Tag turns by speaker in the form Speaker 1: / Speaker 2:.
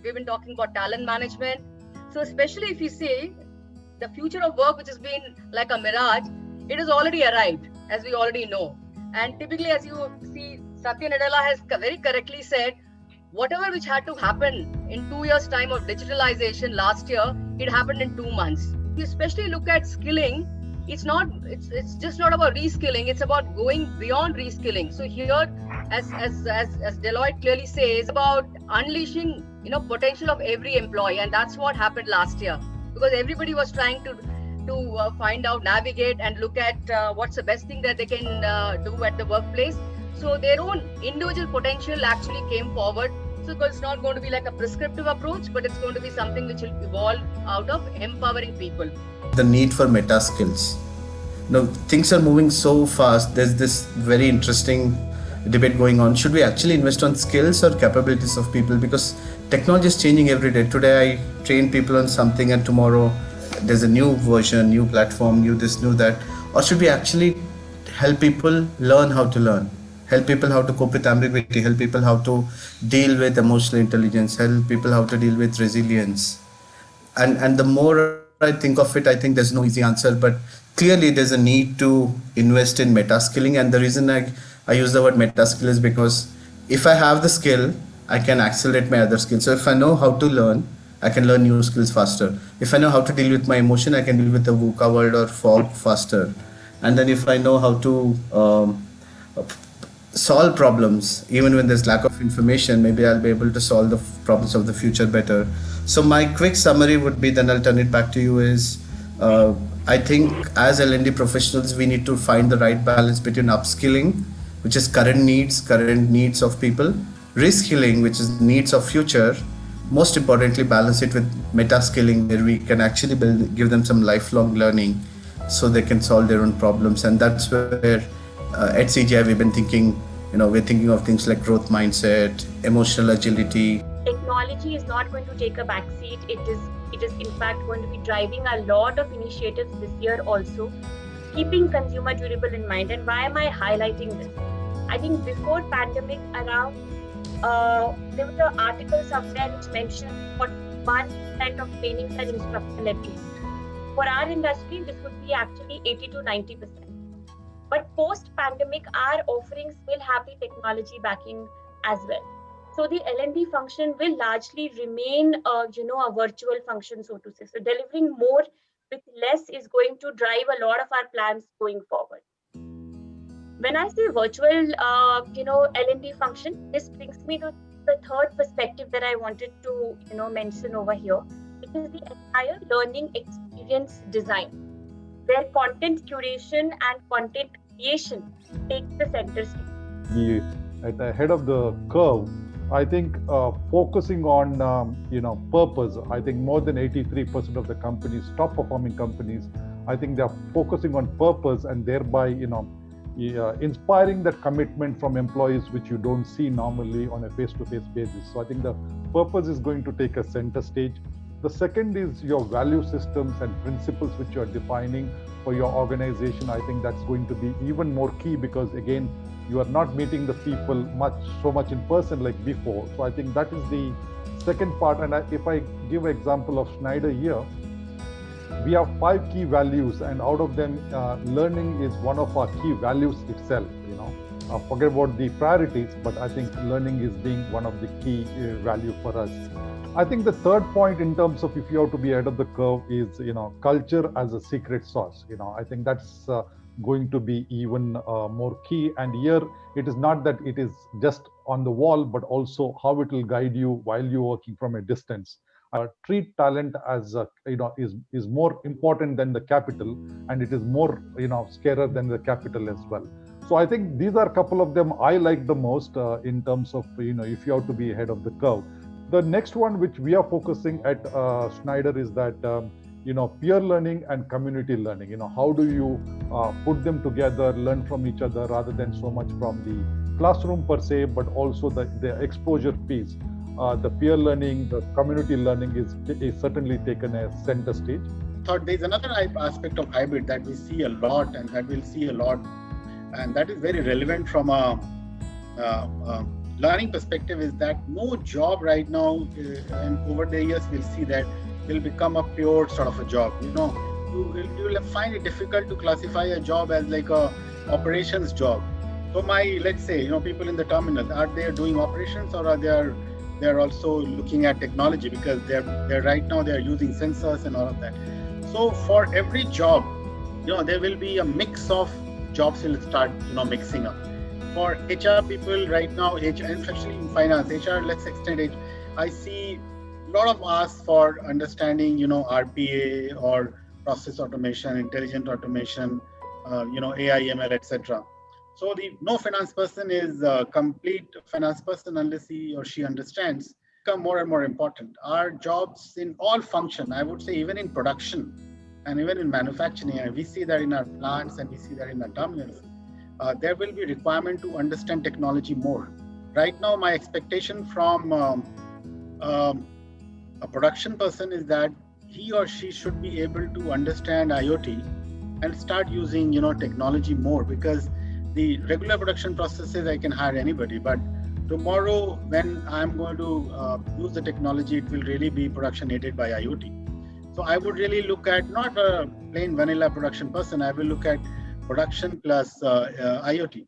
Speaker 1: we've been talking about talent management. So especially if you see the future of work, which has been like a mirage, it has already arrived, as we already know. And typically, as you see, Satya Nadella has very correctly said, whatever which had to happen in 2 years' time of digitalization last year, it happened in 2 months. You especially look at skilling, it's just not about reskilling, it's about going beyond reskilling. So here, as Deloitte clearly says, about unleashing potential of every employee, and that's what happened last year, because everybody was trying to find out, navigate, and look at what's the best thing that they can do at the workplace. So their own individual potential actually came forward. So it's not going to be like a prescriptive approach, but it's going to be something which will evolve out of empowering people.
Speaker 2: The need for meta skills. Things are moving so fast. There's this very interesting debate going on. Should we actually invest on skills or capabilities of people? Because technology is changing every day. Today I train people on something, and tomorrow there's a new version, new platform, new this, new that. Or should we actually help people learn how to learn? Help people how to cope with ambiguity, help people how to deal with emotional intelligence, help people how to deal with resilience. And the more I think of it, I think there's no easy answer, but clearly there's a need to invest in meta skilling. And the reason I use the word meta skill is because if I have the skill, I can accelerate my other skills. So if I know how to learn, I can learn new skills faster. If I know how to deal with my emotion, I can deal with the VUCA world or fog faster. And then if I know how to solve problems, even when there's lack of information, maybe I'll be able to solve the problems of the future better. So my quick summary would be, then I'll turn it back to you, is I think as L&D professionals, we need to find the right balance between upskilling, which is current needs of people, reskilling, which is needs of future. Most importantly, balance it with meta skilling, where we can actually give them some lifelong learning so they can solve their own problems. And that's where at CGI we've been thinking, we're thinking of things like growth mindset, emotional agility.
Speaker 3: Technology is not going to take a backseat. It is in fact going to be driving a lot of initiatives this year also, keeping consumer durable in mind. And why am I highlighting this? I think before pandemic around, there was an article somewhere which mentioned 41% of trainings are instructor-led training. For our industry, this would be actually 80 to 90%. But post-pandemic, our offerings will have the technology backing as well. So the L&D function will largely remain, a virtual function, so to say. So delivering more with less is going to drive a lot of our plans going forward. When I say virtual, L&D function, this brings me to the third perspective that I wanted to, mention over here, which is the entire learning experience design, where content curation and content creation take the center stage.
Speaker 4: At the head of the curve, I think focusing on purpose. I think more than 83% of the companies, top performing companies, I think they are focusing on purpose, and thereby inspiring that commitment from employees, which you don't see normally on a face-to-face basis. So I think the purpose is going to take a center stage. The second is your value systems and principles which you are defining for your organization. I think that's going to be even more key, because again, you are not meeting the people so much in person like before. So I think that is the second part. And if I give an example of Schneider here, we have 5 key values, and out of them, learning is one of our key values itself. Forget about the priorities, but I think learning is being one of the key value for us. I think the third point in terms of if you have to be ahead of the curve is, culture as a secret sauce. I think that's going to be even more key. And here, it is not that it is just on the wall, but also how it will guide you while you're working from a distance. Treat talent as is more important than the capital, and it is more scarer than the capital as well. So I think these are a couple of them I like the most in terms of if you have to be ahead of the curve. The next one which we are focusing at Schneider is that peer learning and community learning. How do you put them together, learn from each other rather than so much from the classroom per se, but also the exposure piece. The peer learning, the community learning is certainly taken as center stage.
Speaker 5: Third, there's another aspect of hybrid that we see a lot, and that we'll see a lot, and that is very relevant from a learning perspective is that no job right now, and over the years we'll see that will become a pure sort of a job. You will find it difficult to classify a job as like a operations job. So let's say, people in the terminal, are they doing operations, or are they're also looking at technology, because they're right now they're using sensors and all of that. So for every job, there will be a mix of jobs will start, mixing up. For HR people right now, especially in finance, HR, let's extend it. I see a lot of asks for understanding, RPA or process automation, intelligent automation, AI, ML, etc. So no finance person is a complete finance person unless he or she understands. Become more and more important. Our jobs in all function, I would say, even in production and even in manufacturing, and we see that in our plants and we see that in our terminals, there will be requirement to understand technology more. Right now, my expectation from a production person is that he or she should be able to understand IoT and start using, technology more, because the regular production processes, I can hire anybody, but tomorrow when I'm going to use the technology, it will really be production aided by IoT. So I would really look at not a plain vanilla production person, I will look at production plus IoT.